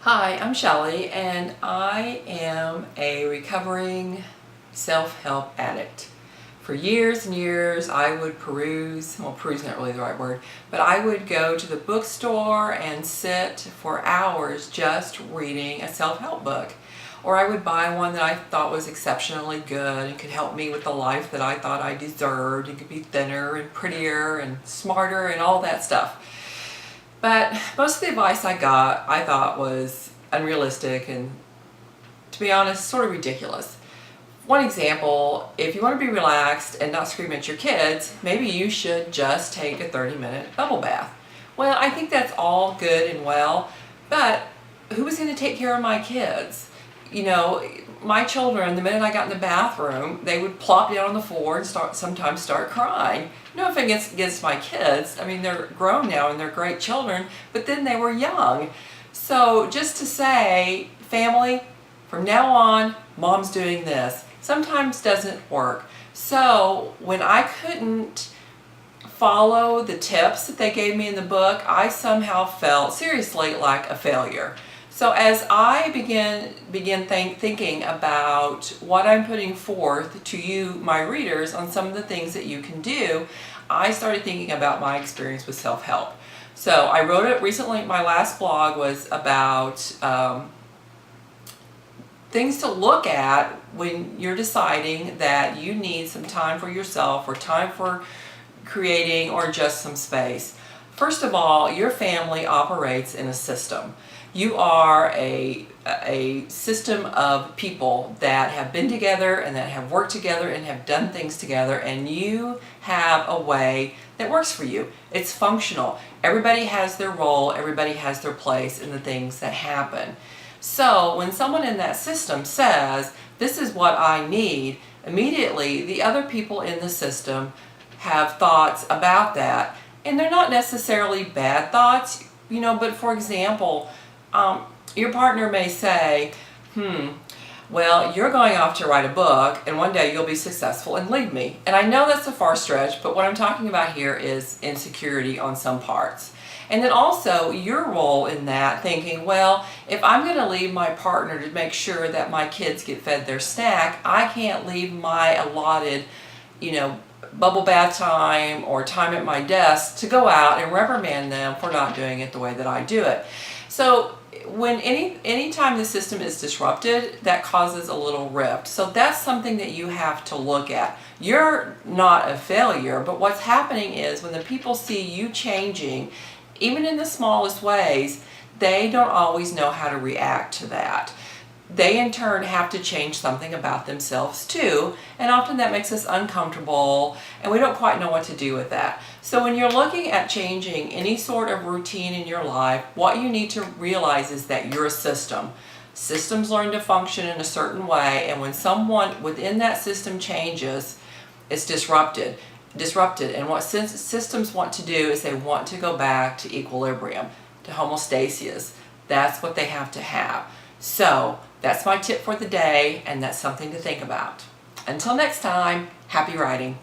Hi, I'm Shelly, and I am a recovering self-help addict. For years and years, I would peruse, well, peruse is not really the right word, but I would go to the bookstore and sit for hours just reading a self-help book. Or I would buy one that I thought was exceptionally good and could help me with the life that I thought I deserved and could be thinner and prettier and smarter and all that stuff. But most of the advice I got, I thought was unrealistic and, to be honest, sort of ridiculous. One example, if you want to be relaxed and not scream at your kids, maybe you should just take a 30-minute bubble bath. Well, I think that's all good and well, but who was going to take care of my kids? You know, my children, the minute I got in the bathroom, they would plop down on the floor and sometimes start crying. No offense against my kids. I mean, they're grown now and they're great children, but then they were young. So just to say, family, from now on, mom's doing this, sometimes doesn't work. So when I couldn't follow the tips that they gave me in the book, I somehow felt seriously like a failure. So as I began thinking about what I'm putting forth to you, my readers, on some of the things that you can do, I started thinking about my experience with self-help. So I wrote it recently. My last blog was about things to look at when you're deciding that you need some time for yourself or time for creating or just some space. First of all, your family operates in a system. You are a system of people that have been together and that have worked together and have done things together, and you have a way that works for you. It's functional. Everybody has their role, everybody has their place in the things that happen. So when someone in that system says, this is what I need, immediately the other people in the system have thoughts about that. And they're not necessarily bad thoughts, but for example, your partner may say, well, you're going off to write a book and one day you'll be successful and leave me. And I know that's a far stretch, but what I'm talking about here is insecurity on some parts. And then also your role in that, thinking, well, if I'm going to leave my partner to make sure that my kids get fed their snack, I can't leave my allotted, bubble bath time or time at my desk to go out and reprimand them for not doing it the way that I do it. So when any time the system is disrupted, that causes a little rift. So that's something that you have to look at. You're not a failure, but what's happening is when the people see you changing, even in the smallest ways, they don't always know how to react to that. They in turn have to change something about themselves too, and often that makes us uncomfortable and we don't quite know what to do with that. So when you're looking at changing any sort of routine in your life, what you need to realize is that you're a system. Systems learn to function in a certain way, and when someone within that system changes, it's disrupted. And what systems want to do is they want to go back to equilibrium, to homeostasis. That's what they have to have. So that's my tip for the day, and that's something to think about. Until next time, happy writing.